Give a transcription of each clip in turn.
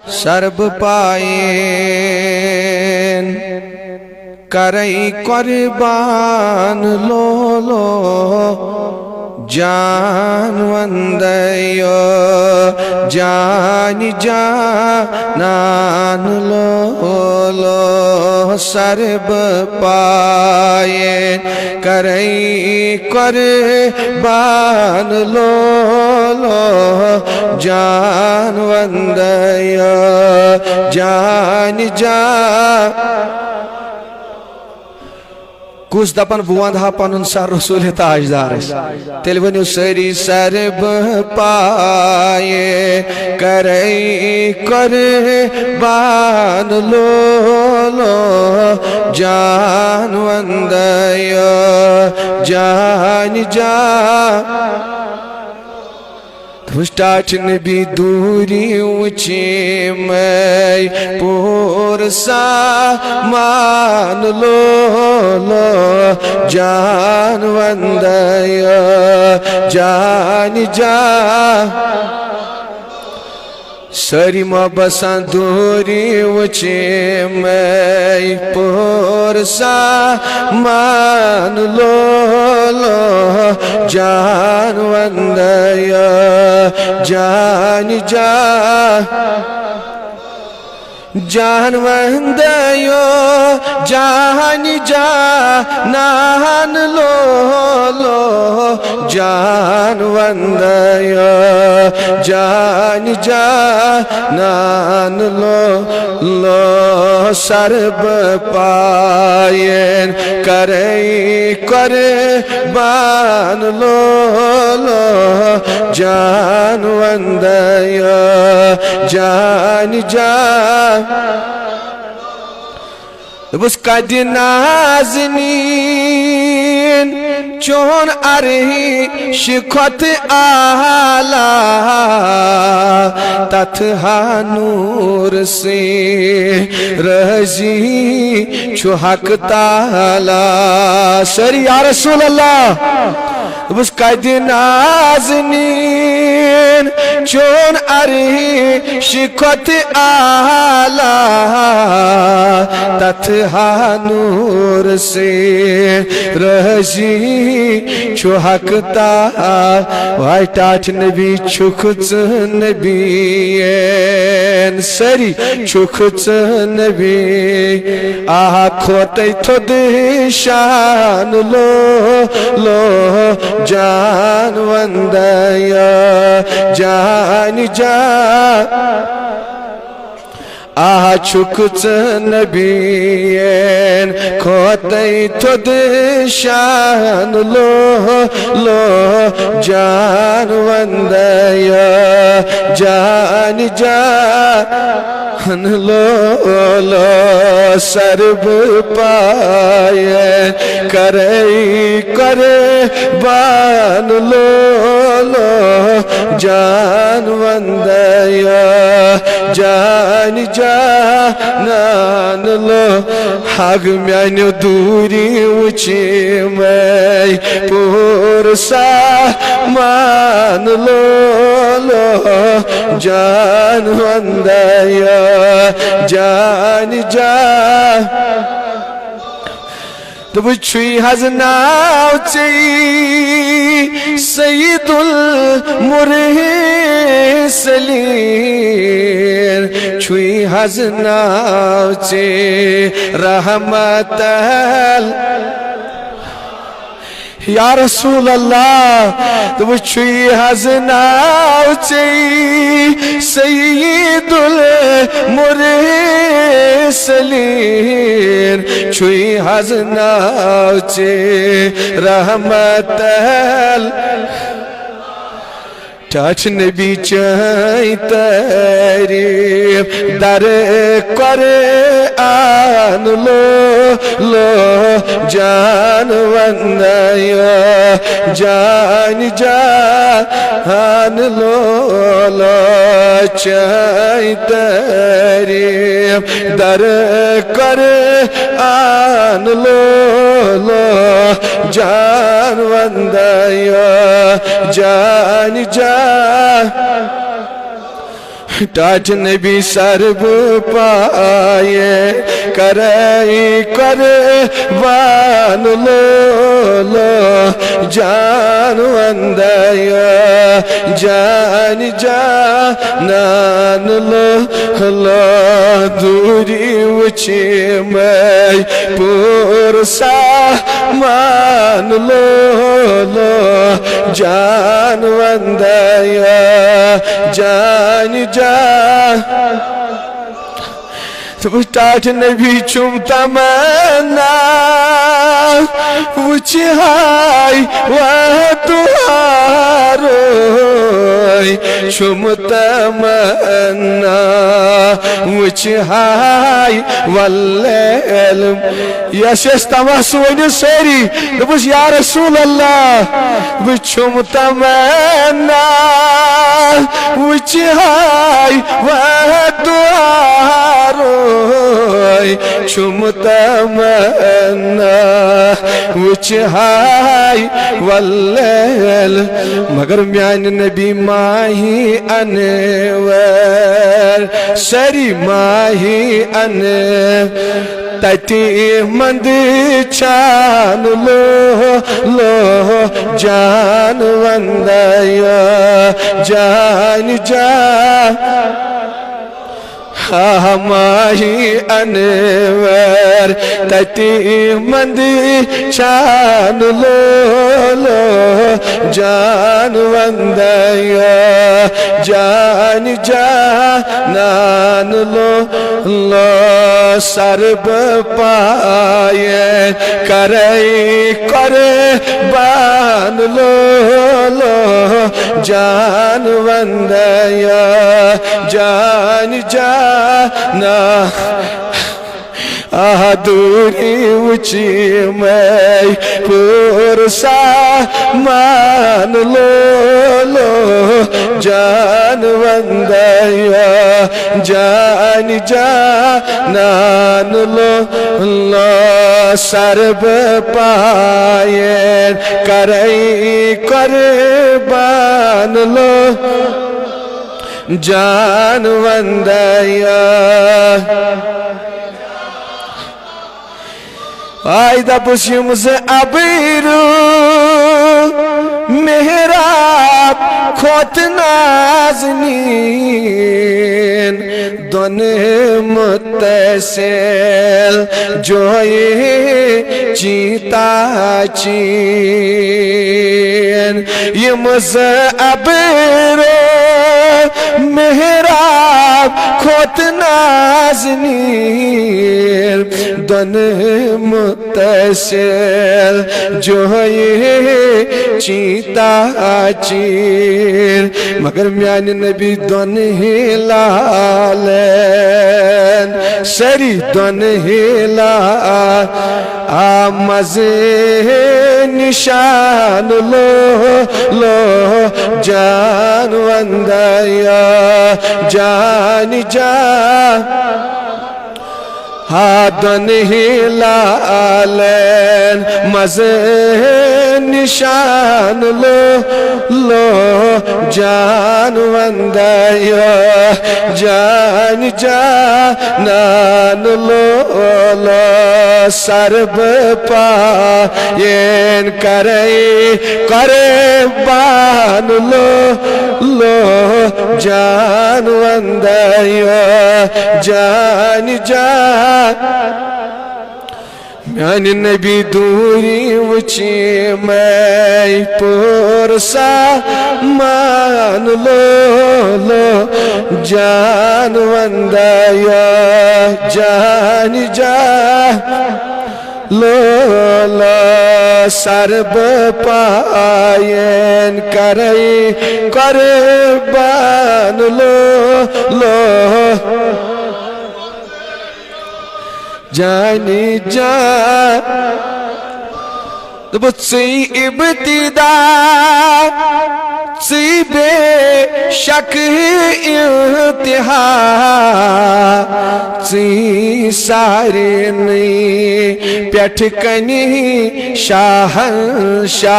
SERB पायेन करई कुर्बान लो जान वंदयो जान जानान लो सर्ब पायेन करई कुर्बान लो जान वंदयो जान जा कुछ दपन बह वह पन सर रसूल ताजदार तेल वनु सरी सर्ब पाए करई कुर्बान लो जान वंदयो जान जा दुष्टाच नबी दूरी ऊंची मैं पूर सामान लो जान वंदयो जान जा सरी बसा दूरी ऊंची मैं पूर सामान लो जान वंदयो जान जा जान वंदयो जान जा नान लो जान वंदयो जान जा नान लो सर्ब पायेन करई कुर्बान लो जान वंदयो जान जा बस कद नाज़नीन चोन अरही शिखत आला तथा नूर से रजी छु हक ताला सरी या रसूल अल्लाह बस कद नाज़नीन चोन अरही शिखत आला तथा नूर से रजी छु हक ताट नबी छुख नबी सरी छुख नबी आहा खोते थोद शान लो जान वंदयो जान जा आहा छुक नबीन खोते थोद शान लो जान वंदयो जान जान लो सर्ब पाए करई कुर्बान लो जान वंदयो जान जानान लो हग म्यान्यो दूरी ऊंची मैं पूर सामान लो जान वंदयो जान जा तो बुछुई हजनाव ची सईदुल मुरसलीन छुई हजनाव ची रहमतल या रसूल अल्लाह तो छुई हजनाव ची सईदुल मुरसलीन छुई हजनाव ची रहमतल चाच नबी चाई तारीफ दर करे आन लो जान वंदयो जान जान लो चाई तारीफ दर करे आन लो जान वंदयो जान जा टाट नबी सरब पाए करई कर बान लो लो जान वंदया जान जान लो लो दूरी उची मैं पुरसा मान लो लो जान वंदया जान जान टाट नबी चुम तमन्ना वुच हाय वह तुहारो चुम तमन्ना वुच हाय वल्लेल यशस तमस वन सारी दबुस या रसूल अल्लाह वुचुम तमन्ना वुच हाय वह तुहारो चुम तमन्ना वुच हाय वल्लेल मगर म्यान नबी माही अनवर सरी माही अन तटी मंद चान लो लो जान वंदया जान जान माही अनवर तटी मंद चान लो लो जान वंदया जान जान लो लो सरब पाए करई कर बान लो लो जान वंदया जान जाना दूरी ऊंची मैं पुरसा मान लो लो जान वंदया जान जान लो लो सरब पाए करई कुर्बान लो जान वंदया ay da pushimuz abiru mehrab khot naznin done muttasil joye chita chin yimuz abiru mehrab khot naznin done मुत्तसिल जो ये चीता चीर मगर म्यान नबी दोन हिलालन सरी दोन हिलाल आ मजे निशान लो लो जान वंदया जान जान हादन हिलालन मजे निशान लो लो जान वंदया जान जान लो लो सरब पायन करई कुर्बान लो लो जान वंदया जान जान म्यान नबी दूरी ऊंची मैं पुरसा मान लो लो जान वंदया जान जान लो लो सरब पायन करई कुर्बान लो लो जानी जान बुत्सी इब्तिदा सी बेशक इंतहा सी सारे पेठ कनी शाहंशाह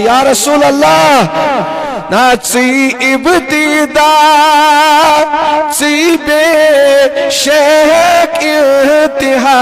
या रसूल अल्लाह ना सी इब्तिदा सी बे शेक इत्तिहा